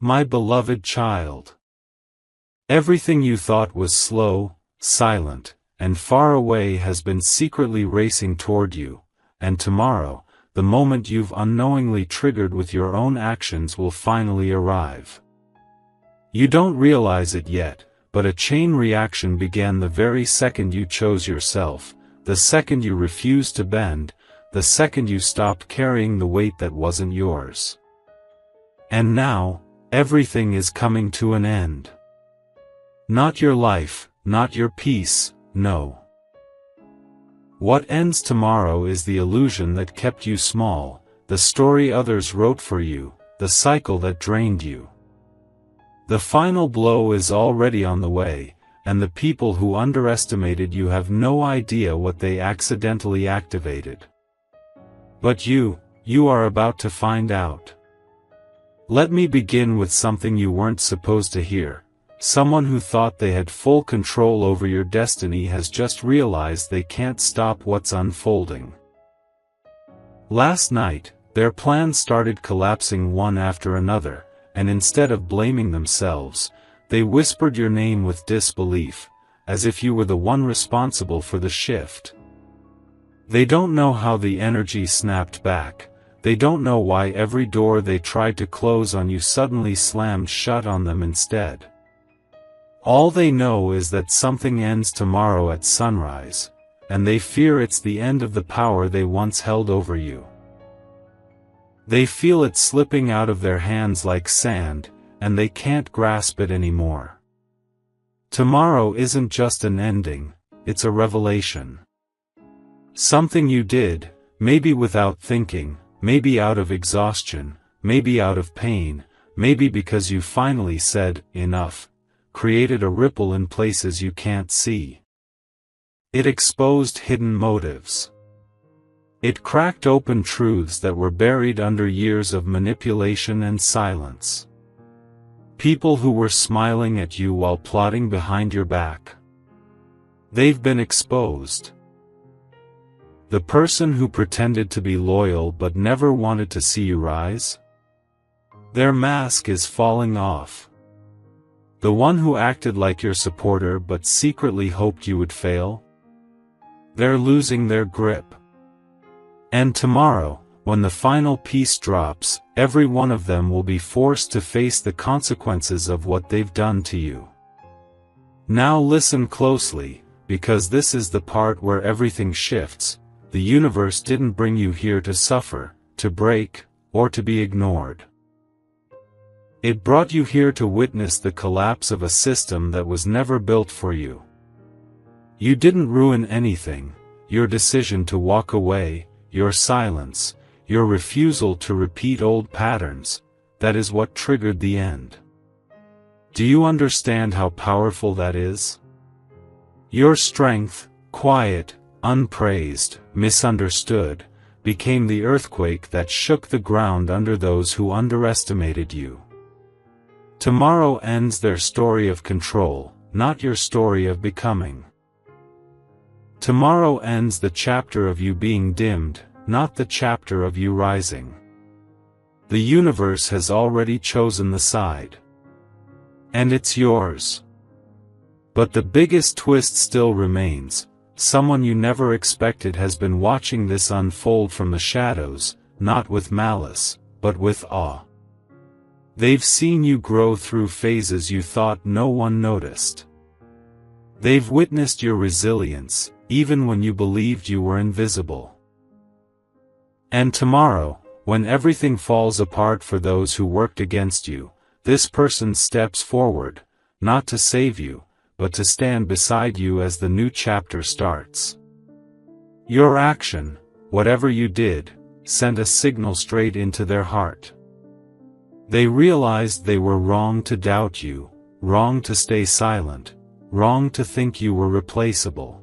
My beloved child. Everything you thought was slow, silent, and far away has been secretly racing toward you, and tomorrow, the moment you've unknowingly triggered with your own actions will finally arrive. You don't realize it yet, but a chain reaction began the very second you chose yourself, the second you refused to bend, the second you stopped carrying the weight that wasn't yours. And now, everything is coming to an end. Not your life, not your peace, no. What ends tomorrow is the illusion that kept you small, the story others wrote for you, the cycle that drained you. The final blow is already on the way, and the people who underestimated you have no idea what they accidentally activated. But you are about to find out. Let me begin with something you weren't supposed to hear. Someone who thought they had full control over your destiny has just realized they can't stop what's unfolding. Last night, their plans started collapsing one after another, and instead of blaming themselves, they whispered your name with disbelief, as if you were the one responsible for the shift. They don't know how the energy snapped back, they don't know why every door they tried to close on you suddenly slammed shut on them instead. All they know is that something ends tomorrow at sunrise, and they fear it's the end of the power they once held over you. They feel it slipping out of their hands like sand, and they can't grasp it anymore. Tomorrow isn't just an ending, it's a revelation. Something you did, maybe without thinking, maybe out of exhaustion, maybe out of pain, maybe because you finally said, enough, created a ripple in places you can't see. It exposed hidden motives. It cracked open truths that were buried under years of manipulation and silence. People who were smiling at you while plotting behind your back. They've been exposed. The person who pretended to be loyal but never wanted to see you rise? Their mask is falling off. The one who acted like your supporter but secretly hoped you would fail? They're losing their grip. And tomorrow, when the final piece drops, every one of them will be forced to face the consequences of what they've done to you. Now listen closely, because this is the part where everything shifts. The universe didn't bring you here to suffer, to break, or to be ignored. It brought you here to witness the collapse of a system that was never built for you. You didn't ruin anything. Your decision to walk away, your silence, your refusal to repeat old patterns, that is what triggered the end. Do you understand how powerful that is? Your strength, quiet, unpraised, misunderstood, became the earthquake that shook the ground under those who underestimated you. Tomorrow ends their story of control, not your story of becoming. Tomorrow ends the chapter of you being dimmed, not the chapter of you rising. The universe has already chosen the side. And it's yours. But the biggest twist still remains. Someone you never expected has been watching this unfold from the shadows, not with malice, but with awe. They've seen you grow through phases you thought no one noticed. They've witnessed your resilience, even when you believed you were invisible. And tomorrow, when everything falls apart for those who worked against you, this person steps forward, not to save you, but to stand beside you as the new chapter starts. Your action, whatever you did, sent a signal straight into their heart. They realized they were wrong to doubt you, wrong to stay silent, wrong to think you were replaceable.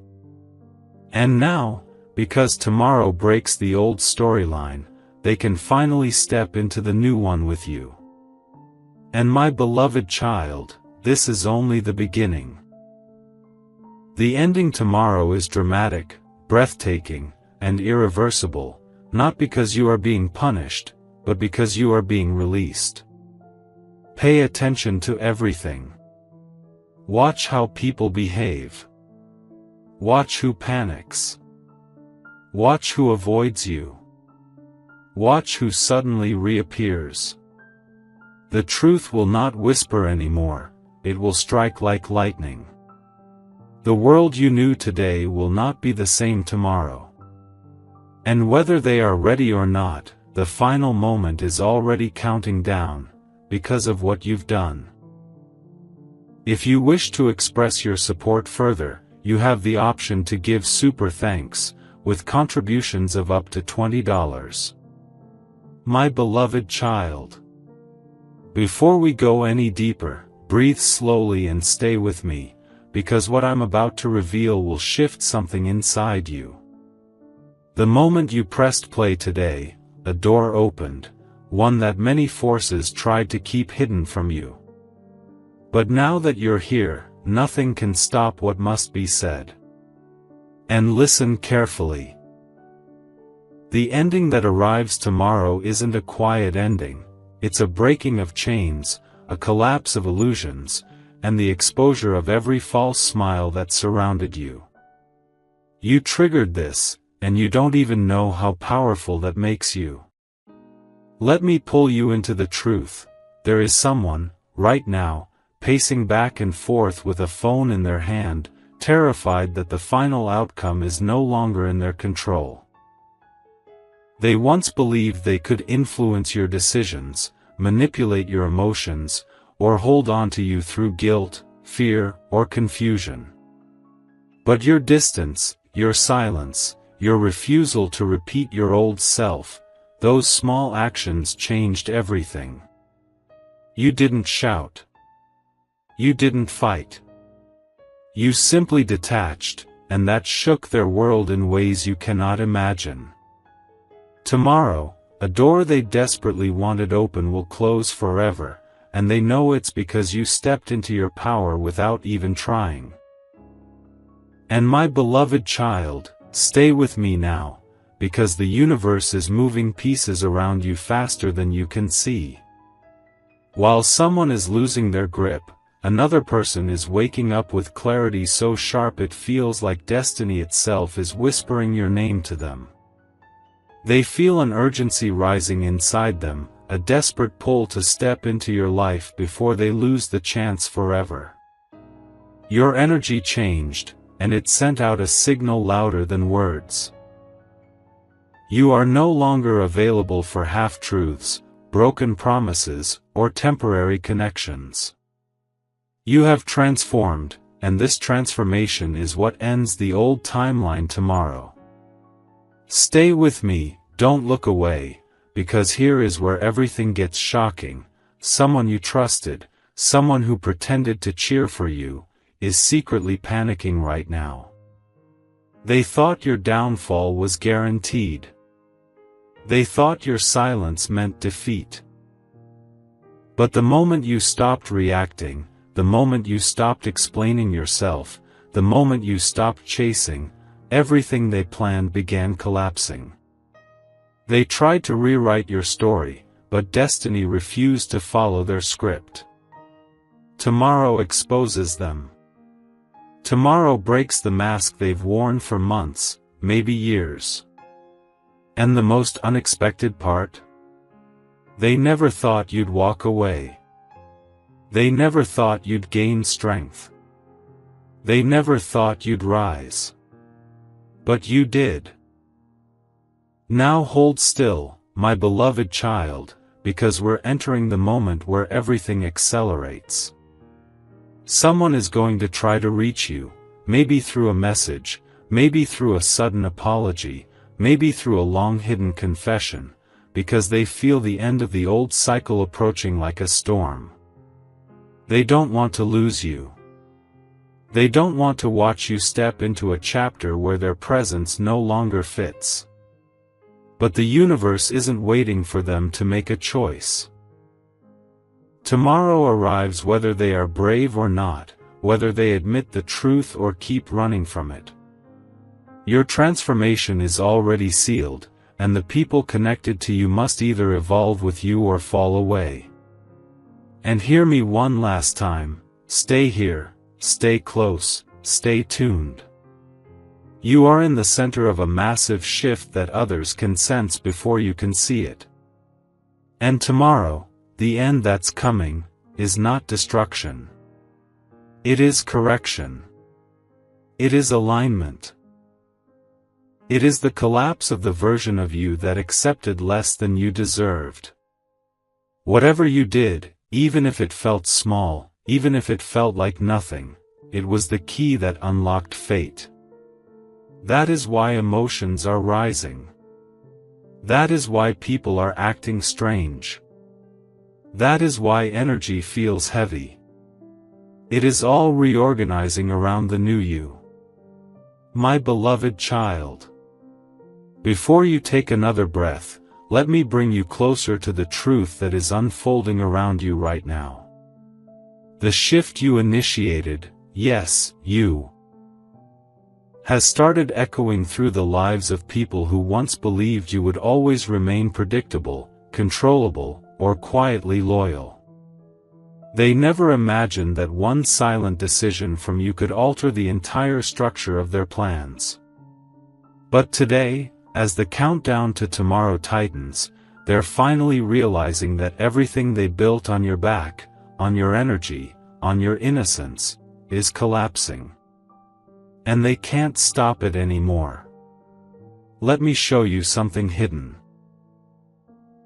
And now, because tomorrow breaks the old storyline, they can finally step into the new one with you. And my beloved child, this is only the beginning. The ending tomorrow is dramatic, breathtaking, and irreversible, not because you are being punished, but because you are being released. Pay attention to everything. Watch how people behave. Watch who panics. Watch who avoids you. Watch who suddenly reappears. The truth will not whisper anymore, it will strike like lightning. The world you knew today will not be the same tomorrow. And whether they are ready or not, the final moment is already counting down, because of what you've done. If you wish to express your support further, you have the option to give super thanks, with contributions of up to $20. My beloved child. Before we go any deeper, breathe slowly and stay with me, because what I'm about to reveal will shift something inside you. The moment you pressed play today, a door opened, one that many forces tried to keep hidden from you. But now that you're here, nothing can stop what must be said. And listen carefully. The ending that arrives tomorrow isn't a quiet ending, it's a breaking of chains, a collapse of illusions, and the exposure of every false smile that surrounded you. You triggered this, and you don't even know how powerful that makes you. Let me pull you into the truth. There is someone, right now, pacing back and forth with a phone in their hand, terrified that the final outcome is no longer in their control. They once believed they could influence your decisions, manipulate your emotions, or hold on to you through guilt, fear, or confusion. But your distance, your silence, your refusal to repeat your old self, those small actions changed everything. You didn't shout. You didn't fight. You simply detached, and that shook their world in ways you cannot imagine. Tomorrow, a door they desperately wanted open will close forever, and they know it's because you stepped into your power without even trying. And my beloved child, stay with me now, because the universe is moving pieces around you faster than you can see. While someone is losing their grip, another person is waking up with clarity so sharp it feels like destiny itself is whispering your name to them. They feel an urgency rising inside them, a desperate pull to step into your life before they lose the chance forever. Your energy changed, and it sent out a signal louder than words. You are no longer available for half-truths, broken promises, or temporary connections. You have transformed, and this transformation is what ends the old timeline tomorrow. Stay with me, don't look away, because here is where everything gets shocking. Someone you trusted, someone who pretended to cheer for you, is secretly panicking right now. They thought your downfall was guaranteed. They thought your silence meant defeat. But the moment you stopped reacting, the moment you stopped explaining yourself, the moment you stopped chasing, everything they planned began collapsing. They tried to rewrite your story, but destiny refused to follow their script. Tomorrow exposes them. Tomorrow breaks the mask they've worn for months, maybe years. And the most unexpected part? They never thought you'd walk away. They never thought you'd gain strength. They never thought you'd rise. But you did. Now hold still, my beloved child, because we're entering the moment where everything accelerates. Someone is going to try to reach you, maybe through a message, maybe through a sudden apology, maybe through a long-hidden confession, because they feel the end of the old cycle approaching like a storm. They don't want to lose you. They don't want to watch you step into a chapter where their presence no longer fits. But the universe isn't waiting for them to make a choice. Tomorrow arrives whether they are brave or not, whether they admit the truth or keep running from it. Your transformation is already sealed, and the people connected to you must either evolve with you or fall away. And hear me one last time, stay here, stay close, stay tuned. You are in the center of a massive shift that others can sense before you can see it. And tomorrow, the end that's coming, is not destruction. It is correction. It is alignment. It is the collapse of the version of you that accepted less than you deserved. Whatever you did, even if it felt small, even if it felt like nothing, it was the key that unlocked fate. That is why emotions are rising. That is why people are acting strange. That is why energy feels heavy. It is all reorganizing around the new you. My beloved child. Before you take another breath, let me bring you closer to the truth that is unfolding around you right now. The shift you initiated, yes, you, has started echoing through the lives of people who once believed you would always remain predictable, controllable, or quietly loyal. They never imagined that one silent decision from you could alter the entire structure of their plans. But today, as the countdown to tomorrow tightens, they're finally realizing that everything they built on your back, on your energy, on your innocence, is collapsing. And they can't stop it anymore. Let me show you something hidden.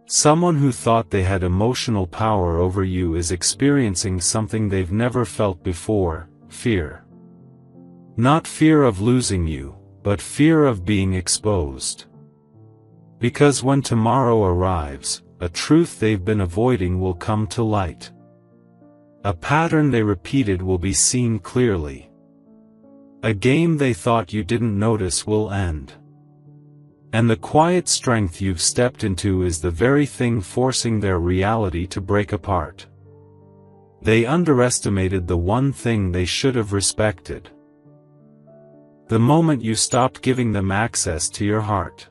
Someone who thought they had emotional power over you is experiencing something they've never felt before: fear. Not fear of losing you, but fear of being exposed. Because when tomorrow arrives, a truth they've been avoiding will come to light. A pattern they repeated will be seen clearly. A game they thought you didn't notice will end. And the quiet strength you've stepped into is the very thing forcing their reality to break apart. They underestimated the one thing they should have respected. The moment you stopped giving them access to your heart.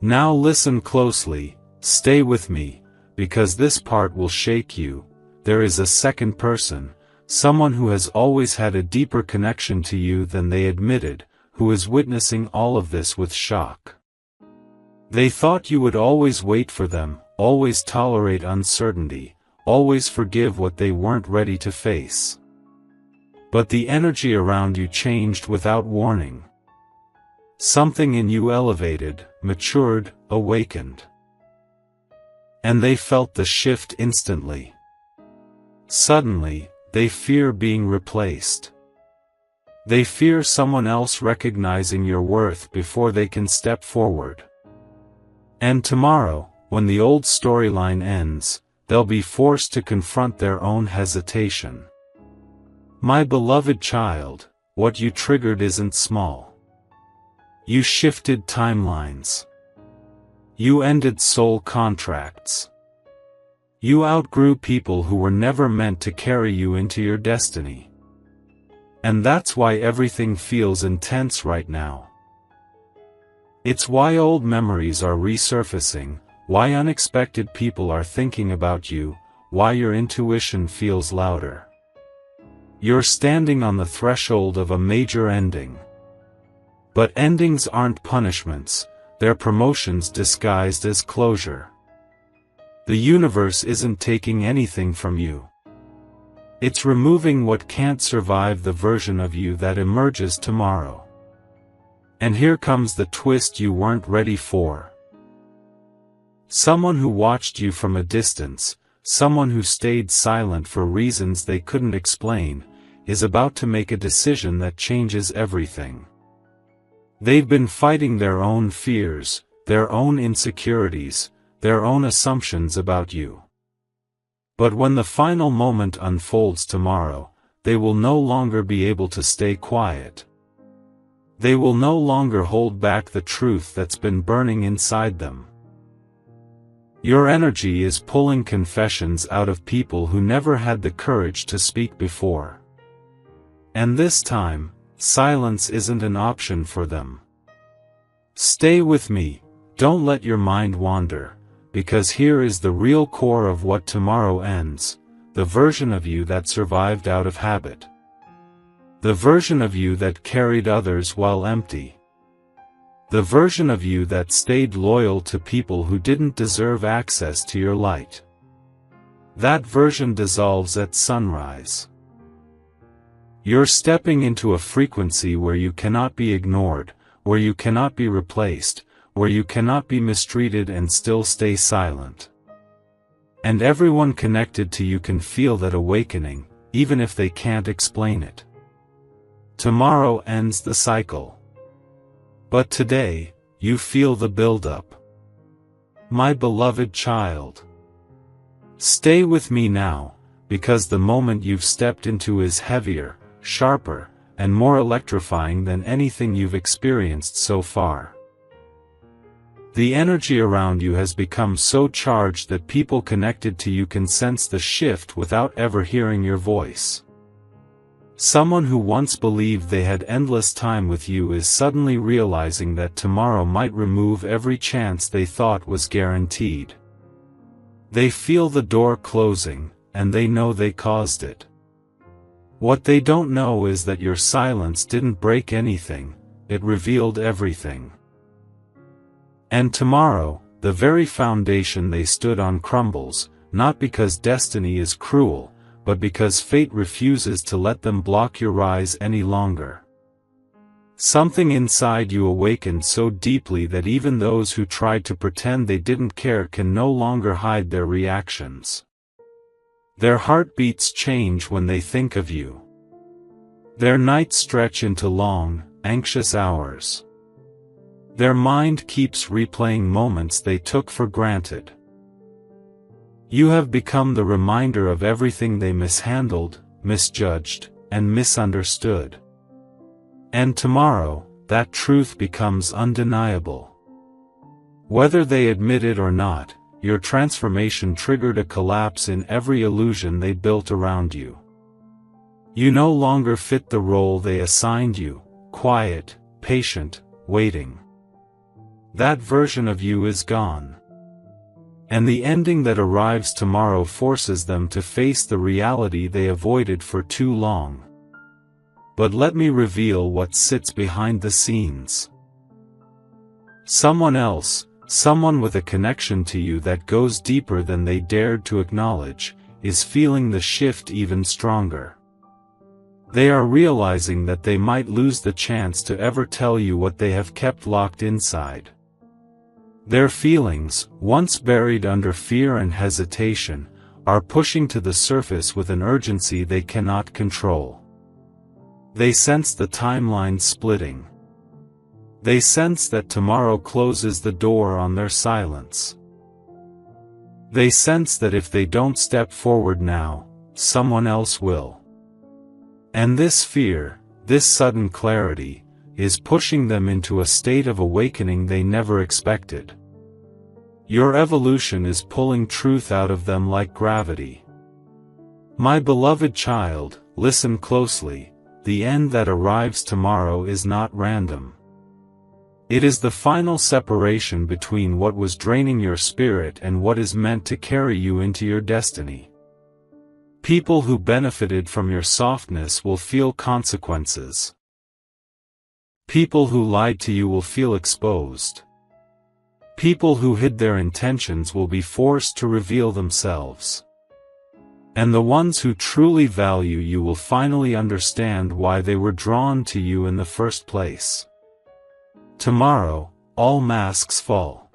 Now listen closely, stay with me, because this part will shake you. There is a second person, someone who has always had a deeper connection to you than they admitted, who is witnessing all of this with shock. They thought you would always wait for them, always tolerate uncertainty, always forgive what they weren't ready to face. But the energy around you changed without warning. Something in you elevated, matured, awakened. And they felt the shift instantly. Suddenly, they fear being replaced. They fear someone else recognizing your worth before they can step forward. And tomorrow, when the old storyline ends, they'll be forced to confront their own hesitation. My beloved child, what you triggered isn't small. You shifted timelines. You ended soul contracts. You outgrew people who were never meant to carry you into your destiny. And that's why everything feels intense right now. It's why old memories are resurfacing, why unexpected people are thinking about you, why your intuition feels louder. You're standing on the threshold of a major ending. But endings aren't punishments, they're promotions disguised as closure. The universe isn't taking anything from you. It's removing what can't survive the version of you that emerges tomorrow. And here comes the twist you weren't ready for. Someone who watched you from a distance, someone who stayed silent for reasons they couldn't explain, is about to make a decision that changes everything. They've been fighting their own fears, their own insecurities, their own assumptions about you. But when the final moment unfolds tomorrow, they will no longer be able to stay quiet. They will no longer hold back the truth that's been burning inside them. Your energy is pulling confessions out of people who never had the courage to speak before. And this time, silence isn't an option for them. Stay with me, don't let your mind wander, because here is the real core of what tomorrow ends, the version of you that survived out of habit. The version of you that carried others while empty. The version of you that stayed loyal to people who didn't deserve access to your light. That version dissolves at sunrise. You're stepping into a frequency where you cannot be ignored, where you cannot be replaced, where you cannot be mistreated and still stay silent. And everyone connected to you can feel that awakening, even if they can't explain it. Tomorrow ends the cycle. But today, you feel the build-up. My beloved child. Stay with me now, because the moment you've stepped into is heavier, sharper, and more electrifying than anything you've experienced so far. The energy around you has become so charged that people connected to you can sense the shift without ever hearing your voice. Someone who once believed they had endless time with you is suddenly realizing that tomorrow might remove every chance they thought was guaranteed. They feel the door closing, and they know they caused it. What they don't know is that your silence didn't break anything, it revealed everything. And tomorrow, the very foundation they stood on crumbles, not because destiny is cruel, but because fate refuses to let them block your rise any longer. Something inside you awakened so deeply that even those who tried to pretend they didn't care can no longer hide their reactions. Their heartbeats change when they think of you. Their nights stretch into long, anxious hours. Their mind keeps replaying moments they took for granted. You have become the reminder of everything they mishandled, misjudged, and misunderstood. And tomorrow, that truth becomes undeniable. Whether they admit it or not, your transformation triggered a collapse in every illusion they built around you. You no longer fit the role they assigned you, quiet, patient, waiting. That version of you is gone. And the ending that arrives tomorrow forces them to face the reality they avoided for too long. But let me reveal what sits behind the scenes. Someone else, someone with a connection to you that goes deeper than they dared to acknowledge, is feeling the shift even stronger. They are realizing that they might lose the chance to ever tell you what they have kept locked inside. Their feelings, once buried under fear and hesitation, are pushing to the surface with an urgency they cannot control. They sense the timeline splitting. They sense that tomorrow closes the door on their silence. They sense that if they don't step forward now, someone else will. And this fear, this sudden clarity, is pushing them into a state of awakening they never expected. Your evolution is pulling truth out of them like gravity. My beloved child, listen closely, the end that arrives tomorrow is not random. It is the final separation between what was draining your spirit and what is meant to carry you into your destiny. People who benefited from your softness will feel consequences. People who lied to you will feel exposed. People who hid their intentions will be forced to reveal themselves. And the ones who truly value you will finally understand why they were drawn to you in the first place. Tomorrow, all masks fall.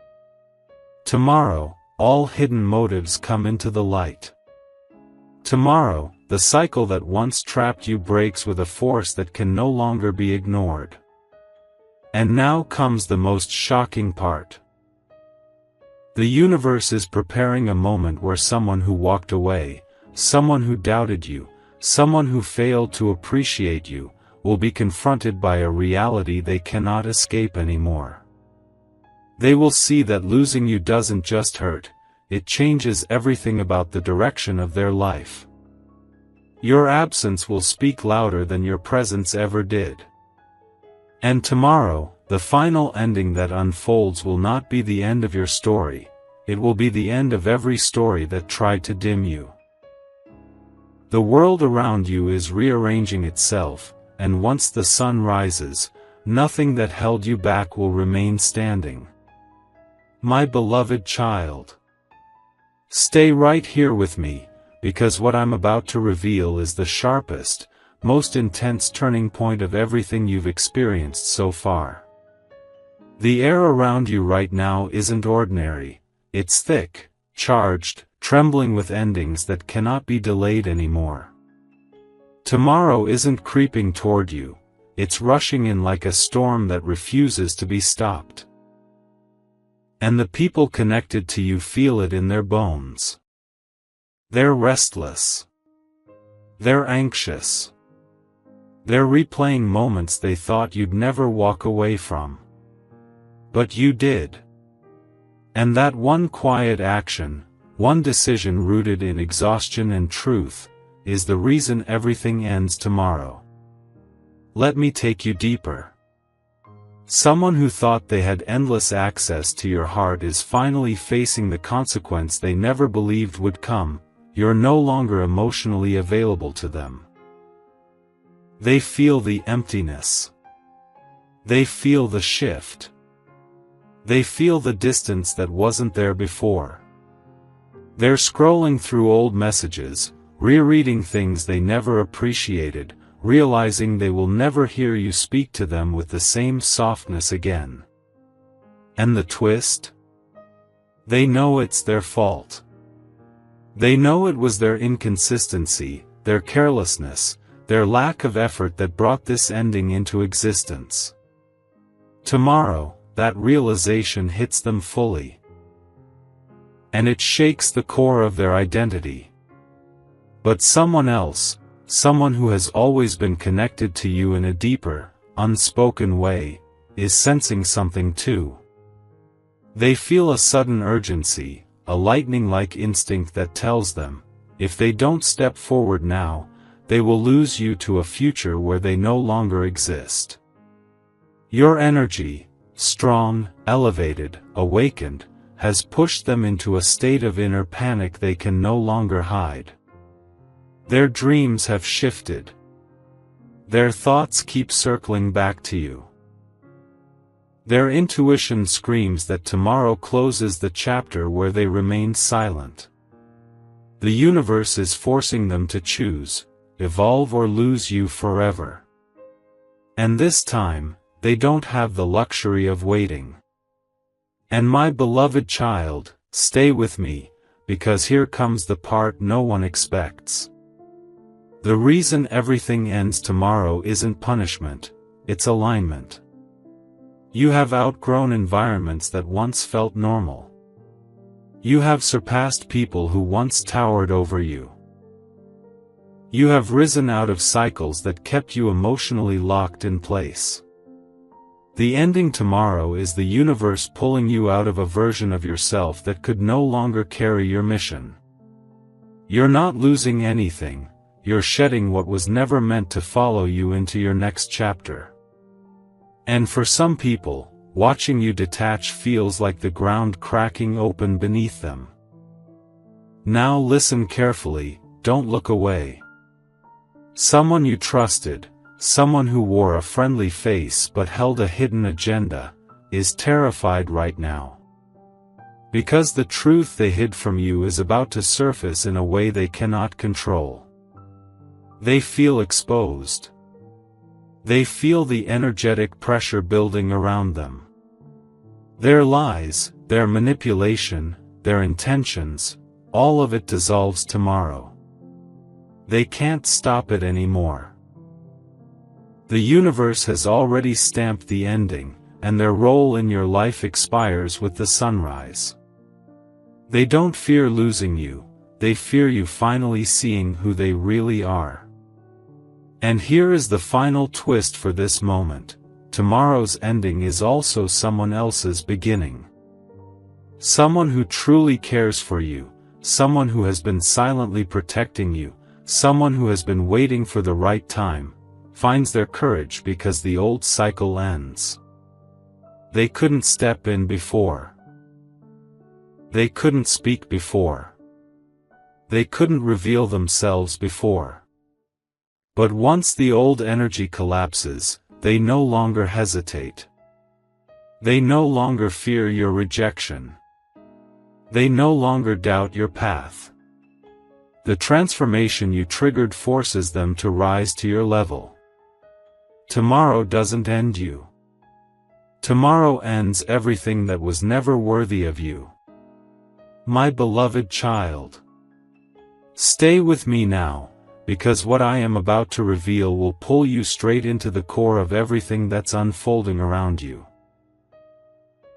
Tomorrow, all hidden motives come into the light. Tomorrow, the cycle that once trapped you breaks with a force that can no longer be ignored. And now comes the most shocking part. The universe is preparing a moment where someone who walked away, someone who doubted you, someone who failed to appreciate you, will be confronted by a reality they cannot escape anymore. They will see that losing you doesn't just hurt, it changes everything about the direction of their life. Your absence will speak louder than your presence ever did. And tomorrow, the final ending that unfolds will not be the end of your story, it will be the end of every story that tried to dim you. The world around you is rearranging itself, and once the sun rises, nothing that held you back will remain standing. My beloved child, stay right here with me, because what I'm about to reveal is the sharpest, most intense turning point of everything you've experienced so far. The air around you right now isn't ordinary, it's thick, charged, trembling with endings that cannot be delayed anymore. Tomorrow isn't creeping toward you, it's rushing in like a storm that refuses to be stopped. And the people connected to you feel it in their bones. They're restless. They're anxious. They're replaying moments they thought you'd never walk away from. But you did. And that one quiet action, one decision rooted in exhaustion and truth, is the reason everything ends tomorrow. Let me take you deeper. Someone who thought they had endless access to your heart is finally facing the consequence they never believed would come. You're no longer emotionally available to them. They feel the emptiness. They feel the shift. They feel the distance that wasn't there before. They're scrolling through old messages, rereading things they never appreciated, realizing they will never hear you speak to them with the same softness again. And the twist? They know it's their fault. They know it was their inconsistency, their carelessness, their lack of effort that brought this ending into existence. Tomorrow, that realization hits them fully. And it shakes the core of their identity. But someone else, someone who has always been connected to you in a deeper, unspoken way, is sensing something too. They feel a sudden urgency, a lightning-like instinct that tells them, if they don't step forward now, they will lose you to a future where they no longer exist. Your energy, strong, elevated, awakened, has pushed them into a state of inner panic they can no longer hide. Their dreams have shifted. Their thoughts keep circling back to you. Their intuition screams that tomorrow closes the chapter where they remain silent. The universe is forcing them to choose, evolve or lose you forever. And this time, they don't have the luxury of waiting. And my beloved child, stay with me, because here comes the part no one expects. The reason everything ends tomorrow isn't punishment, it's alignment. You have outgrown environments that once felt normal. You have surpassed people who once towered over you. You have risen out of cycles that kept you emotionally locked in place. The ending tomorrow is the universe pulling you out of a version of yourself that could no longer carry your mission. You're not losing anything, you're shedding what was never meant to follow you into your next chapter. And for some people, watching you detach feels like the ground cracking open beneath them. Now listen carefully, don't look away. Someone you trusted, someone who wore a friendly face but held a hidden agenda, is terrified right now. Because the truth they hid from you is about to surface in a way they cannot control. They feel exposed. They feel the energetic pressure building around them. Their lies, their manipulation, their intentions, all of it dissolves tomorrow. They can't stop it anymore. The universe has already stamped the ending, and their role in your life expires with the sunrise. They don't fear losing you, they fear you finally seeing who they really are. And here is the final twist for this moment. Tomorrow's ending is also someone else's beginning. Someone who truly cares for you, someone who has been silently protecting you, someone who has been waiting for the right time, finds their courage because the old cycle ends. They couldn't step in before. They couldn't speak before. They couldn't reveal themselves before. But once the old energy collapses, they no longer hesitate. They no longer fear your rejection. They no longer doubt your path. The transformation you triggered forces them to rise to your level. Tomorrow doesn't end you. Tomorrow ends everything that was never worthy of you. My beloved child. Stay with me now, because what I am about to reveal will pull you straight into the core of everything that's unfolding around you.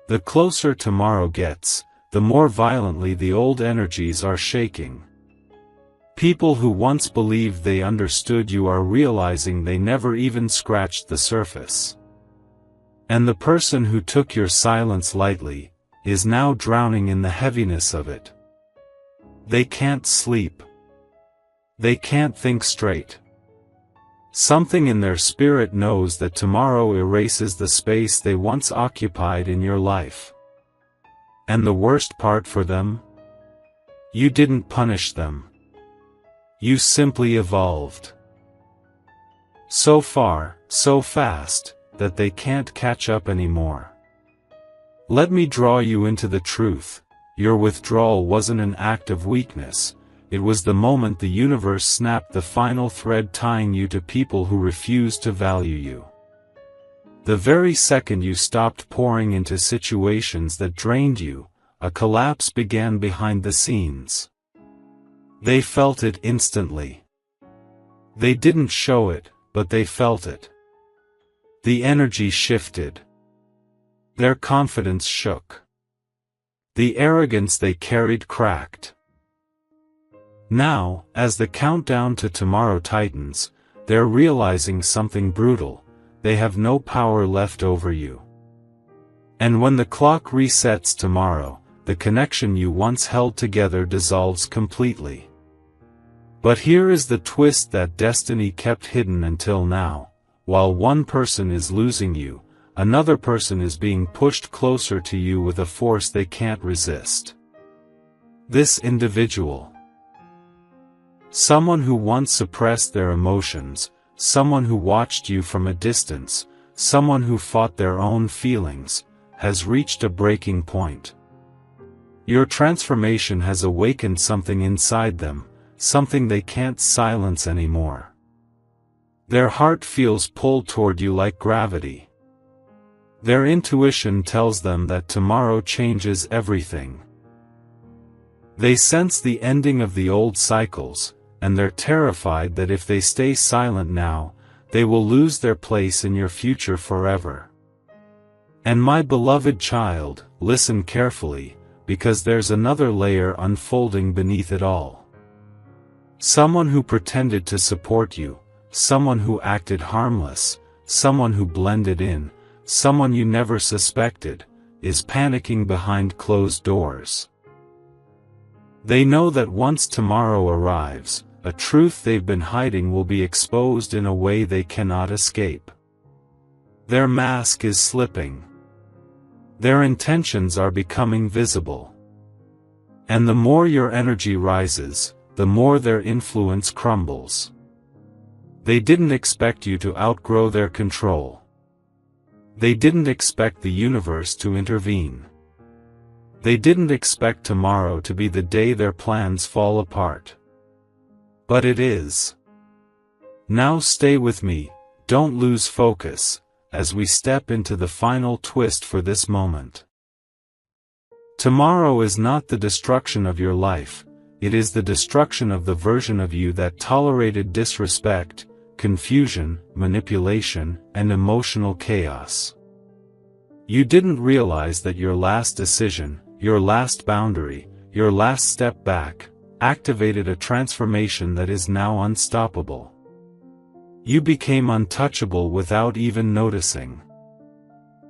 The closer tomorrow gets, the more violently the old energies are shaking. People who once believed they understood you are realizing they never even scratched the surface. And the person who took your silence lightly, is now drowning in the heaviness of it. They can't sleep. They can't think straight. Something in their spirit knows that tomorrow erases the space they once occupied in your life. And the worst part for them? You didn't punish them. You simply evolved. So far, so fast, that they can't catch up anymore. Let me draw you into the truth. Your withdrawal wasn't an act of weakness. It was the moment the universe snapped the final thread tying you to people who refused to value you. The very second you stopped pouring into situations that drained you, a collapse began behind the scenes. They felt it instantly. They didn't show it, but they felt it. The energy shifted. Their confidence shook. The arrogance they carried cracked. Now, as the countdown to tomorrow tightens, they're realizing something brutal: they have no power left over you. And when the clock resets tomorrow, the connection you once held together dissolves completely. But here is the twist that destiny kept hidden until now: while one person is losing you, another person is being pushed closer to you with a force they can't resist. This individual. Someone who once suppressed their emotions, someone who watched you from a distance, someone who fought their own feelings, has reached a breaking point. Your transformation has awakened something inside them, something they can't silence anymore. Their heart feels pulled toward you like gravity. Their intuition tells them that tomorrow changes everything. They sense the ending of the old cycles, and they're terrified that if they stay silent now, they will lose their place in your future forever. And my beloved child, listen carefully, because there's another layer unfolding beneath it all. Someone who pretended to support you, someone who acted harmless, someone who blended in, someone you never suspected, is panicking behind closed doors. They know that once tomorrow arrives, a truth they've been hiding will be exposed in a way they cannot escape. Their mask is slipping. Their intentions are becoming visible. And the more your energy rises, the more their influence crumbles. They didn't expect you to outgrow their control. They didn't expect the universe to intervene. They didn't expect tomorrow to be the day their plans fall apart. But it is. Now stay with me, don't lose focus, as we step into the final twist for this moment. Tomorrow is not the destruction of your life, it is the destruction of the version of you that tolerated disrespect, confusion, manipulation, and emotional chaos. You didn't realize that your last decision, your last boundary, your last step back, activated a transformation that is now unstoppable. You became untouchable without even noticing.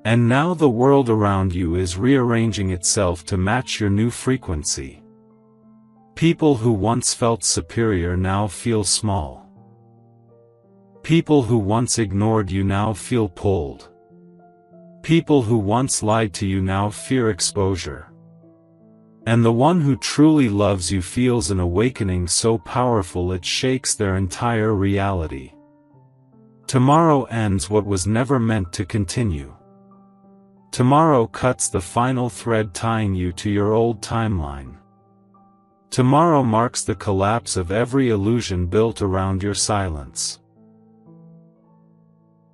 And now the world around you is rearranging itself to match your new frequency. People who once felt superior now feel small. People who once ignored you now feel pulled. People who once lied to you now fear exposure. And the one who truly loves you feels an awakening so powerful it shakes their entire reality. Tomorrow ends what was never meant to continue. Tomorrow cuts the final thread tying you to your old timeline. Tomorrow marks the collapse of every illusion built around your silence.